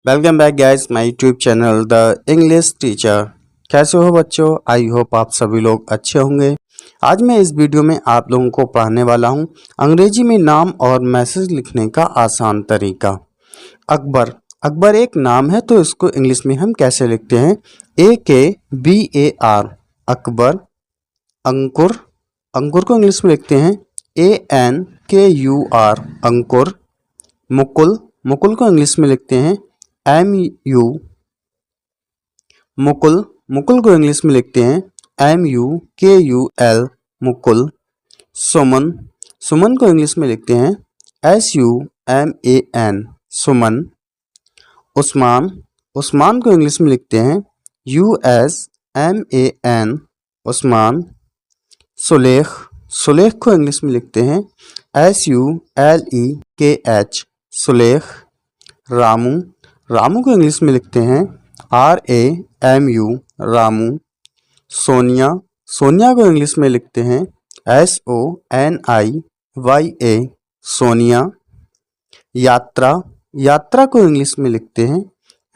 Welcome back guys my YouTube channel the English teacher. कैसे हो बच्चों? आई होप आप सभी लोग अच्छे होंगे। आज मैं इस वीडियो में आप लोगों को पढ़ाने वाला हूं अंग्रेजी में नाम और मैसेज लिखने का आसान तरीका। अकबर, अकबर एक नाम है तो इसको इंग्लिश में हम कैसे लिखते हैं? AKBAR अकबर। अंकुर, अंकुर को इंग्लिश में लिखते हैं ANKUR अंकुर। मुकुल, मुकुल को इंग्लिश में लिखते हैं MU मुकुल, मुकुल को इंग्लिश में लिखते हैं MUKUL मुकुल। सुमन, सुमन को इंग्लिश में लिखते हैं SUMAN सुमन। उस्मान, उस्मान को इंग्लिश में लिखते हैं USMAN उस्मान। सुलेख, सुलेख को इंग्लिश में लिखते हैं SULEKH सुलेख। रामू, रामू को इंग्लिश में लिखते हैं RAMU रामू। सोनिया, सोनिया को इंग्लिश में लिखते हैं SONIYA सोनिया। यात्रा, यात्रा को इंग्लिश में लिखते हैं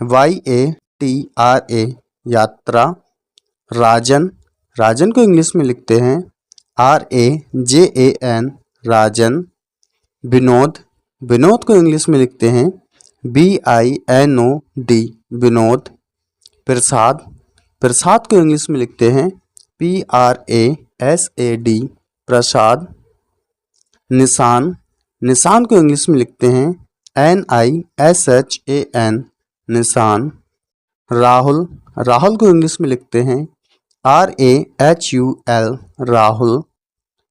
YATRA यात्रा। राजन, राजन को इंग्लिश में लिखते हैं RAJAN राजन। विनोद, विनोद को इंग्लिश में लिखते हैं BINOD विनोद। प्रसाद, प्रसाद को इंग्लिश में लिखते हैं PRASAD प्रसाद। निशान, निशान को इंग्लिश में लिखते हैं NISHAN निशान। राहुल, राहुल को इंग्लिश में लिखते हैं RAHUL राहुल।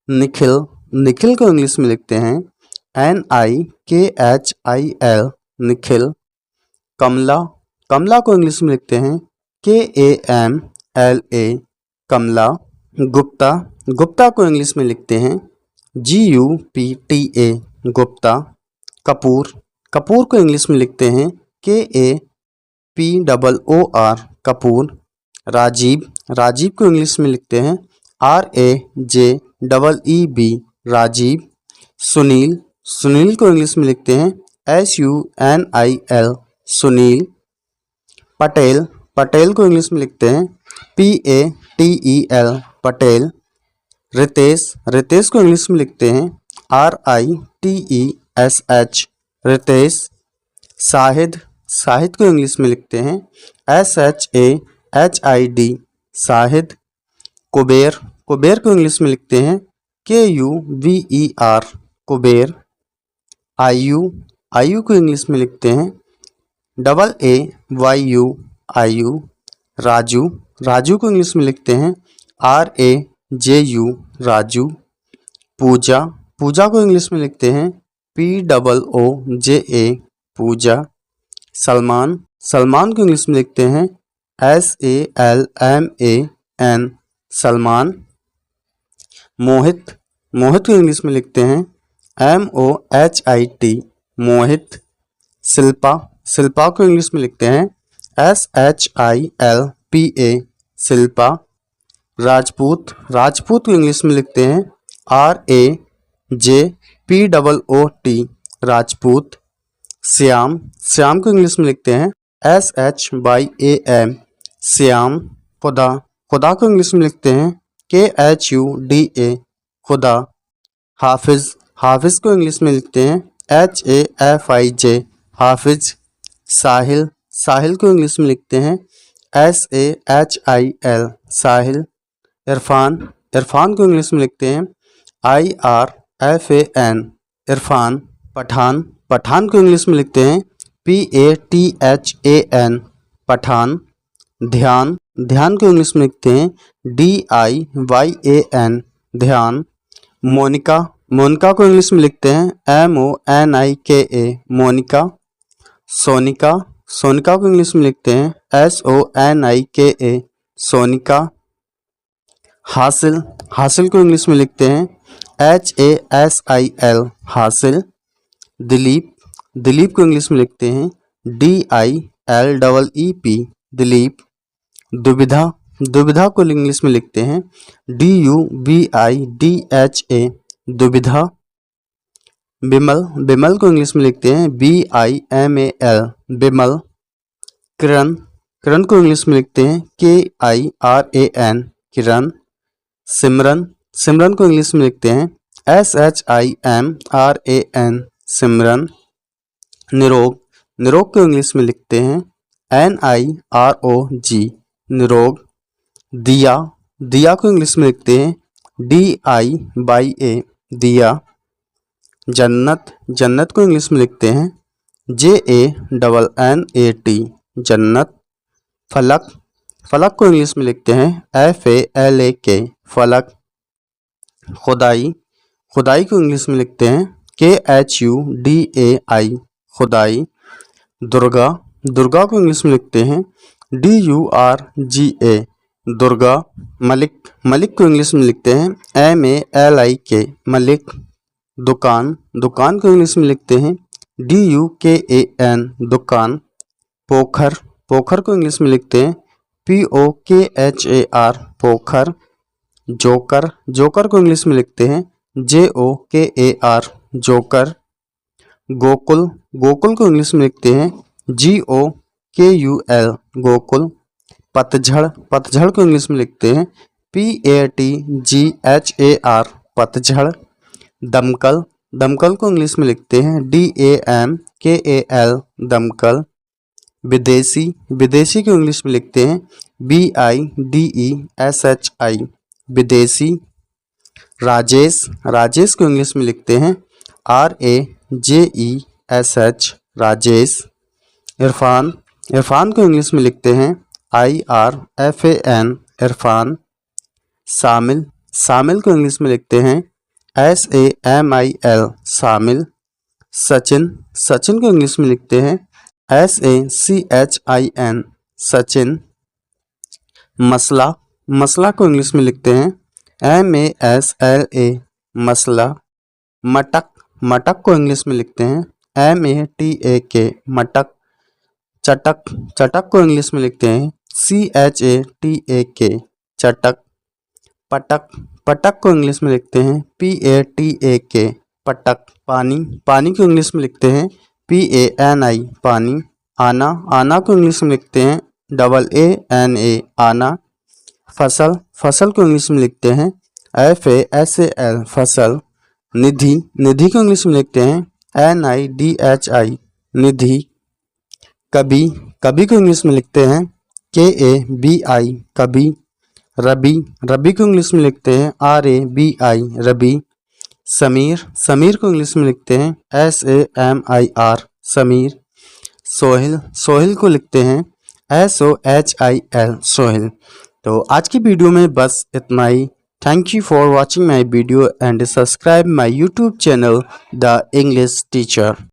निखिल, निखिल को इंग्लिश में लिखते हैं NIKHIL निखिल। कमला, कमला को इंग्लिश में लिखते हैं KAMLA कमला। गुप्ता, गुप्ता को इंग्लिश में लिखते हैं GUPTA गुप्ता। कपूर, कपूर को इंग्लिश में लिखते हैं KAPOOR कपूर। राजीव, राजीव को इंग्लिश में लिखते हैं RAJEEB राजीव। सुनील, सुनील को इंग्लिश में लिखते हैं SUNIL सुनील। पटेल, पटेल को इंग्लिश में लिखते हैं PATEL पटेल। रितेश, रितेश को इंग्लिश में लिखते हैं RITESH रितेश। शाहिद, शाहिद को इंग्लिश में लिखते हैं SHAHID शाहिद। कुबेर, कुबेर को इंग्लिश में लिखते हैं KUBER कुबेर। आयु, आयु को इंग्लिश में लिखते हैं AAYU आयु। राजू, राजू को इंग्लिश में लिखते हैं RAJU राजू। पूजा, पूजा को इंग्लिश में लिखते हैं POOJA पूजा। सलमान, सलमान को इंग्लिश में लिखते हैं SALMAN सलमान। मोहित, मोहित को इंग्लिश में लिखते हैं MOHIT मोहित। शिल्पा, शिल्पा को इंग्लिश में लिखते हैं SHILPA शिल्पा। राजपूत, राजपूत को इंग्लिश में लिखते हैं RAJPOOT राजपूत। श्याम, श्याम को इंग्लिश में लिखते हैं SHYAM श्याम। खुदा, खुदा को इंग्लिश में लिखते हैं KHUDA खुदा। हाफिज, हाफिज को इंग्लिश में लिखते हैं HAFIJ हाफिज। साहिल, साहिल को इंग्लिश में लिखते हैं SAHIL साहिल। इरफान, इरफान को इंग्लिश में लिखते हैं IRFAN इरफान। पठान, पठान को इंग्लिश में लिखते हैं PATHAN पठान। ध्यान, ध्यान को इंग्लिश में लिखते हैं DIYAN ध्यान। मोनिका, मोनिका को इंग्लिश में लिखते हैं MONIKA मोनिका। सोनिका, सोनिका को इंग्लिश में लिखते हैं SONIKA सोनिका। हासिल, हासिल को इंग्लिश में लिखते हैं HASIL हासिल। दिलीप, दिलीप को इंग्लिश में लिखते हैं DILEEP दिलीप। दुविधा, दुविधा को इंग्लिश में लिखते हैं DUBIDHA दुविधा। बिमल, बिमल को इंग्लिश में लिखते हैं BIMAL बिमल। किरण, किरण को इंग्लिश में लिखते हैं KIRAN, किरण। सिमरन, सिमरन को इंग्लिश में लिखते हैं SHIMRAN, सिमरन। निरोग, निरोग को इंग्लिश में लिखते हैं NIROG, निरोग। दिया, दिया को इंग्लिश में लिखते हैं DIYA, दिया। जन्नत, जन्नत को इंग्लिश में लिखते हैं JANNAT, जन्नत। फलक, फलक को इंग्लिश में लिखते हैं FALAK, फलक। खुदाई, खुदाई को इंग्लिश में लिखते हैं KHUDAI, खुदाई। दुर्गा, दुर्गा को इंग्लिश में लिखते हैं DURGA, दुर्गा। मलिक, मलिक को इंग्लिश में लिखते हैं MALIK, मलिक। दुकान, दुकान को इंग्लिश में लिखते हैं DUKAN, दुकान। पोखर, पोखर को इंग्लिश में लिखते हैं POKHAR, पोखर। जोकर, जोकर को इंग्लिश में लिखते हैं JOKAR, जोकर। गोकुल, गोकुल को इंग्लिश में लिखते हैं GOKUL, गोकुल। पतझड़, पतझड़ को इंग्लिश में लिखते हैं PATGHAR, पतझड़। दमकल, दमकल को इंग्लिश में लिखते हैं DAMKAL, दमकल। विदेशी, विदेशी को इंग्लिश में लिखते हैं BIDESHI, विदेशी। राजेश, राजेश को इंग्लिश में लिखते हैं RAJESH, राजेश। इरफान, इरफान को इंग्लिश में लिखते हैं IRFAN, इरफान। शामिल, शामिल को इंग्लिश में लिखते हैं SAMIL, शामिल। सचिन, सचिन को इंग्लिश में लिखते हैं SACHIN, सचिन। मसला, मसला को इंग्लिश में लिखते हैं MASLA, मसला। मटक, मटक को इंग्लिश में लिखते हैं MATAK, मटक। चटक, चटक को इंग्लिश में लिखते हैं CHATAK, चटक। पटक, पटक को इंग्लिश में लिखते हैं PATAK, पटक। पानी, पानी को इंग्लिश में लिखते हैं PANI, पानी। आना, आना को इंग्लिश में लिखते हैं AANA, आना। फसल, फसल को इंग्लिश में लिखते हैं FASAL, फसल। निधि, निधि को इंग्लिश में लिखते हैं NIDHI, निधि। कभी, कभी को इंग्लिश में लिखते हैं KABI, कभी। रबी, रबी को इंग्लिश में लिखते हैं RABI, रबी। समीर, समीर को इंग्लिश में लिखते हैं SAMIR, समीर। सोहिल, सोहिल को लिखते हैं SOHIL, सोहिल। तो आज की वीडियो में बस इतना ही। Thank you for watching my video and subscribe my YouTube channel the English teacher.